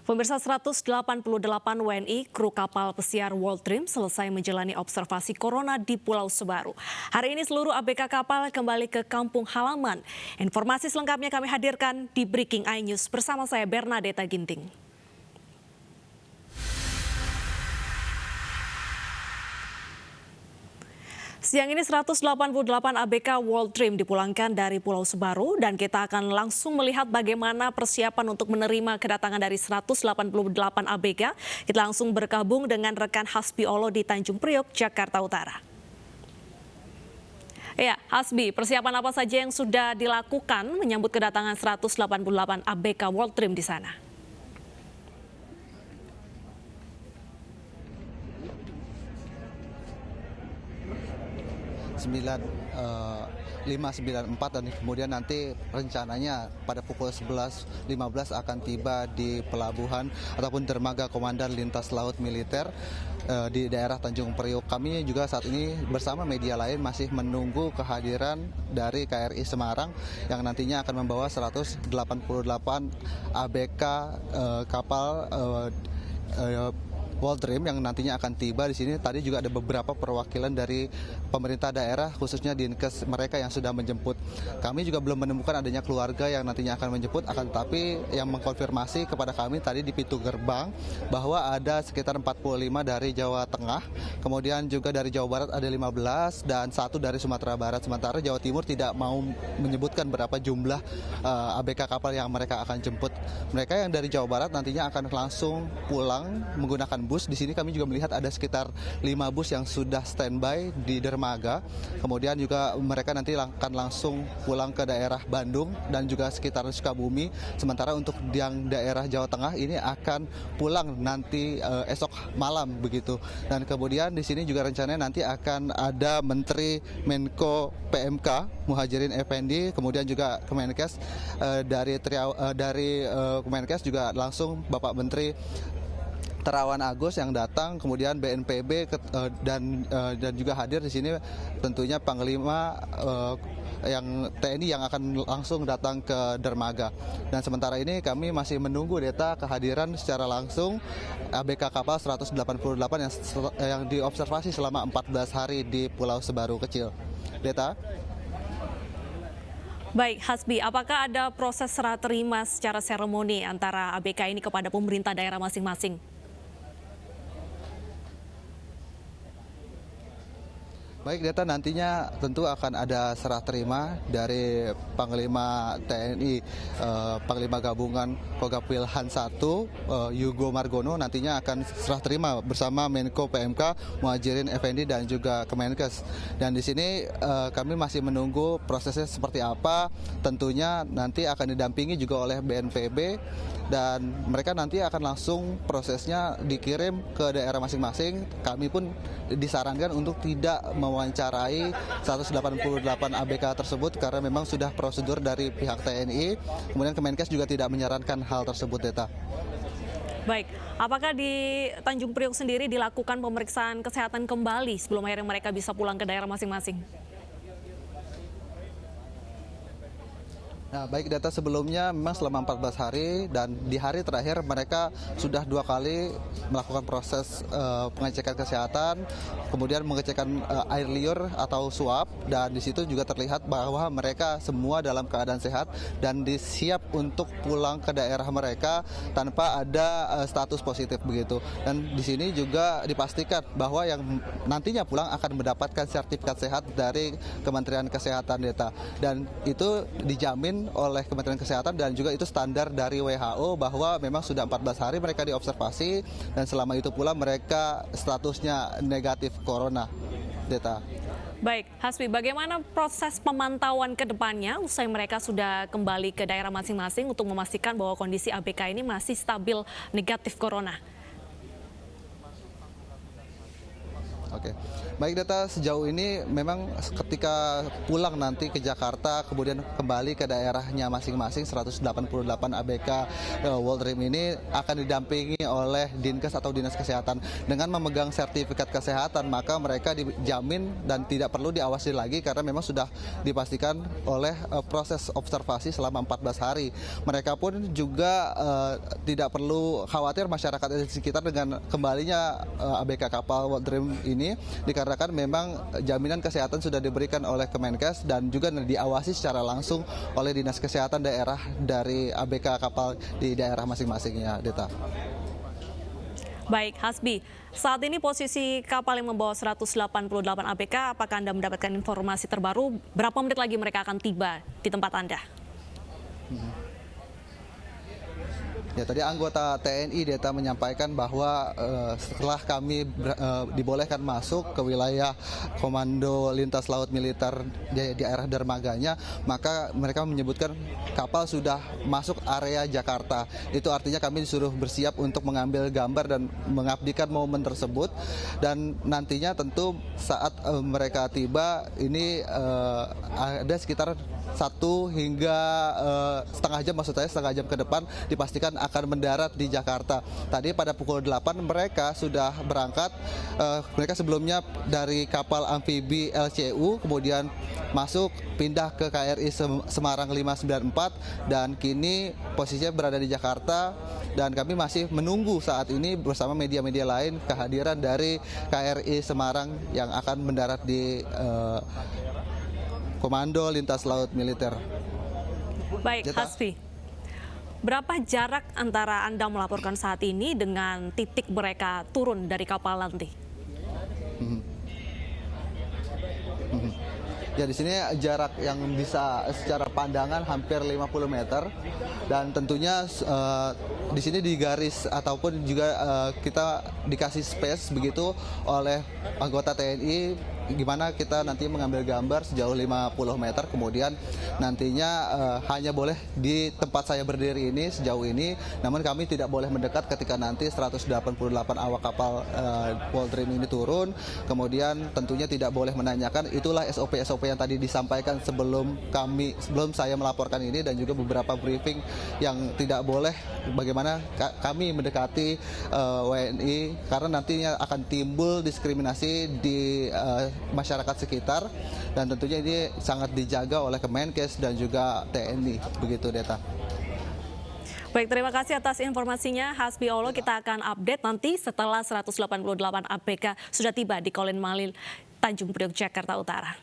Pemirsa 188 WNI kru kapal pesiar World Dream selesai menjalani observasi corona di Pulau Sebaru. Hari ini seluruh ABK kapal kembali ke kampung halaman. Informasi selengkapnya kami hadirkan di Breaking iNews bersama saya Bernadetta Ginting. Siang ini 188 ABK World Dream dipulangkan dari Pulau Sebaru dan kita akan langsung melihat bagaimana persiapan untuk menerima kedatangan dari 188 ABK. Kita langsung bergabung dengan rekan Hasbi Olo di Tanjung Priok, Jakarta Utara. Ya, Hasbi, persiapan apa saja yang sudah dilakukan menyambut kedatangan 188 ABK World Dream di sana? 594 dan kemudian nanti rencananya pada pukul 11.15 akan tiba di pelabuhan ataupun dermaga Komandan Lintas Laut Militer di daerah Tanjung Priok. Kami juga saat ini bersama media lain masih menunggu kehadiran dari KRI Semarang yang nantinya akan membawa 188 ABK kapal World Dream yang nantinya akan tiba di sini. Tadi juga ada beberapa perwakilan dari pemerintah daerah, khususnya Dinkes mereka yang sudah menjemput. Kami juga belum menemukan adanya keluarga yang nantinya akan menjemput, akan tetapi yang mengkonfirmasi kepada kami tadi di pintu gerbang bahwa ada sekitar 45 dari Jawa Tengah, kemudian juga dari Jawa Barat ada 15 dan satu dari Sumatera Barat. Sementara Jawa Timur tidak mau menyebutkan berapa jumlah ABK kapal yang mereka akan jemput. Mereka yang dari Jawa Barat nantinya akan langsung pulang menggunakan bus. Di sini kami juga melihat ada sekitar 5 bus yang sudah standby di dermaga. Kemudian juga mereka nanti akan langsung pulang ke daerah Bandung dan juga sekitar Sukabumi. Sementara untuk yang daerah Jawa Tengah ini akan pulang nanti esok malam begitu. Dan kemudian di sini juga rencananya nanti akan ada Menteri Menko PMK Muhajirin Effendi, kemudian juga Kemenkes dari Kemenkes juga langsung Bapak Menteri Terawan Agus yang datang, kemudian BNPB dan juga hadir di sini tentunya Panglima yang TNI yang akan langsung datang ke dermaga. Dan sementara ini kami masih menunggu data kehadiran secara langsung ABK kapal 188 yang diobservasi selama 14 hari di Pulau Sebaru kecil. Deta. Baik, Hasbi, apakah ada proses serah terima secara seremoni antara ABK ini kepada pemerintah daerah masing-masing? Baik, Deta, nantinya tentu akan ada serah terima dari Panglima TNI, Panglima Gabungan Kogapwilhan 1, Yugo Margono, nantinya akan serah terima bersama Menko PMK Muhajirin Effendi dan juga Kemenkes. Dan di sini kami masih menunggu prosesnya seperti apa. Tentunya nanti akan didampingi juga oleh BNPB dan mereka nanti akan langsung prosesnya dikirim ke daerah masing-masing. Kami pun disarankan untuk tidak mewawancarai 188 ABK tersebut karena memang sudah prosedur dari pihak TNI. Kemudian Kemenkes juga tidak menyarankan hal tersebut, Deta. Baik, apakah di Tanjung Priok sendiri dilakukan pemeriksaan kesehatan kembali sebelum akhirnya mereka bisa pulang ke daerah masing-masing? Nah, baik, Data, sebelumnya memang selama 14 hari dan di hari terakhir mereka sudah 2 kali melakukan proses pengecekan kesehatan, kemudian mengecekkan air liur atau swab, dan di situ juga terlihat bahwa mereka semua dalam keadaan sehat dan disiap untuk pulang ke daerah mereka tanpa ada status positif begitu. Dan di sini juga dipastikan bahwa yang nantinya pulang akan mendapatkan sertifikat sehat dari Kementerian Kesehatan, Data, dan itu dijamin oleh Kementerian Kesehatan dan juga itu standar dari WHO bahwa memang sudah 14 hari mereka diobservasi dan selama itu pula mereka statusnya negatif corona, Deta. Baik, Hasbi, bagaimana proses pemantauan ke depannya usai mereka sudah kembali ke daerah masing-masing untuk memastikan bahwa kondisi ABK ini masih stabil negatif corona? Oke, baik Data, sejauh ini memang ketika pulang nanti ke Jakarta kemudian kembali ke daerahnya masing-masing 188 ABK World Dream ini akan didampingi oleh Dinkes atau Dinas Kesehatan. Dengan memegang sertifikat kesehatan maka mereka dijamin dan tidak perlu diawasi lagi karena memang sudah dipastikan oleh proses observasi selama 14 hari. Mereka pun juga tidak perlu khawatir masyarakat di sekitar dengan kembalinya ABK kapal World Dream ini dikarenakan memang jaminan kesehatan sudah diberikan oleh Kemenkes dan juga diawasi secara langsung oleh Dinas Kesehatan daerah dari ABK kapal di daerah masing-masingnya, Deta. Baik, Hasbi, saat ini posisi kapal yang membawa 188 ABK, apakah Anda mendapatkan informasi terbaru berapa menit lagi mereka akan tiba di tempat Anda? Ya, tadi anggota TNI Deta menyampaikan bahwa setelah kami dibolehkan masuk ke wilayah Komando Lintas Laut Militer di daerah dermaganya, maka mereka menyebutkan kapal sudah masuk area Jakarta. Itu artinya kami disuruh bersiap untuk mengambil gambar dan mengabdikan momen tersebut. Dan nantinya tentu saat mereka tiba ini ada sekitar 1 hingga setengah jam, maksud saya setengah jam ke depan dipastikan akan mendarat di Jakarta. Tadi pada pukul 8 mereka sudah berangkat, mereka sebelumnya dari kapal amfibi LCU, kemudian masuk pindah ke KRI Semarang 594 dan kini posisinya berada di Jakarta dan kami masih menunggu saat ini bersama media-media lain kehadiran dari KRI Semarang yang akan mendarat di Komando Lintas Laut Militer. Baik, Hasbi. Berapa jarak antara Anda melaporkan saat ini dengan titik mereka turun dari kapal nanti? Ya, di sini jarak yang bisa secara pandangan hampir 50 meter dan tentunya di sini di garis ataupun juga kita dikasih space begitu oleh anggota TNI gimana kita nanti mengambil gambar sejauh 50 meter, kemudian nantinya hanya boleh di tempat saya berdiri ini sejauh ini, namun kami tidak boleh mendekat ketika nanti 188 awak kapal World Dream ini turun. Kemudian tentunya tidak boleh menanyakan, itulah SOP-SOP yang tadi disampaikan sebelum saya melaporkan ini dan juga beberapa briefing yang tidak boleh bagaimana kami mendekati WNI karena nantinya akan timbul diskriminasi di masyarakat sekitar dan tentunya ini sangat dijaga oleh Kemenkes dan juga TNI, begitu Deta. Baik, terima kasih atas informasinya Hasbi Olo. Kita akan update nanti setelah 188 ABK sudah tiba di Kolin Malil, Tanjung Priok, Jakarta Utara.